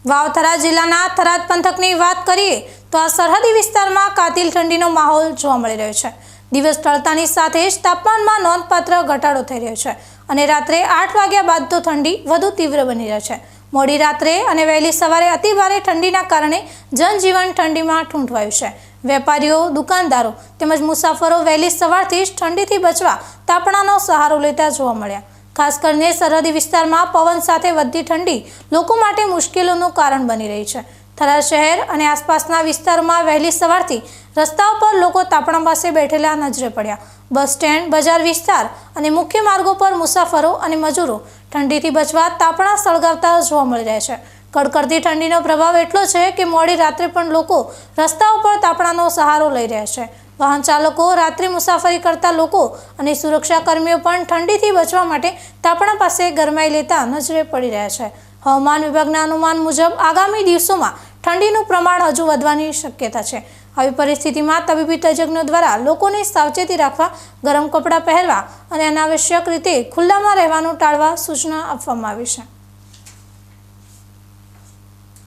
વાવથરા જિલ્લાના થરાદ પંથકની વાત કરીએ તો આ સરહદી વિસ્તારમાં કાતિલ ઠંડીનો માહોલ જોવા મળી રહ્યો છે। દિવસ ઢળતાની સાથે જ તાપમાનમાં નોંધપાત્ર ઘટાડો થઈ રહ્યો છે અને રાત્રે 8 વાગ્યા બાદ તો ઠંડી વધુ તીવ્ર બની રહે છે। મોડી રાત્રે અને વહેલી સવારે અતિભારે ઠંડીના કારણે જનજીવન ઠંડીમાં ઠૂંઠવાયું છે। વેપારીઓ, દુકાનદારો તેમજ મુસાફરો વહેલી સવારથી જ ઠંડીથી બચવા તાપણાનો સહારો લેતા જોવા મળ્યા। ખાસ કરીને સરહદી વિસ્તારમાં પવન સાથે વધતી ઠંડી લોકો માટે મુશ્કેલીઓનું કારણ બની રહી છે। થરાદ શહેર અને આસપાસના વિસ્તારોમાં વહેલી સવારથી રસ્તાઓ પર લોકો તાપણા પાસે બેઠેલા નજરે પડ્યા। બસ સ્ટેન્ડ, બજાર વિસ્તાર અને મુખ્ય માર્ગો પર મુસાફરો અને મજૂરો ઠંડીથી બચવા તાપણા સળગાવતા જોવા મળી રહ્યા છે। કડકડતી ઠંડીનો પ્રભાવ એટલો છે કે મોડી રાત્રે પણ લોકો રસ્તાઓ પર તાપણાનો સહારો લઈ રહ્યા છે। વાહન ચાલકો, રાત્રે મુસાફરી કરતા લોકો અને સુરક્ષા કર્મીઓ પણ ઠંડીથી બચવા માટે તાપણા પાસે ગરમાઈ લેતા નજરે પડી રહ્યા છે। હવામાન વિભાગના અનુમાન મુજબ આગામી દિવસોમાં ઠંડીનું પ્રમાણ હજુ વધવાની શક્યતા છે। આવી પરિસ્થિતિમાં તબીબી તજજ્ઞો દ્વારા લોકોને સાવચેતી રાખવા, ગરમ કપડાં પહેરવા અને અનાવશ્યક રીતે ખુલ્લામાં રહેવાનું ટાળવા સૂચના આપવામાં આવી છે।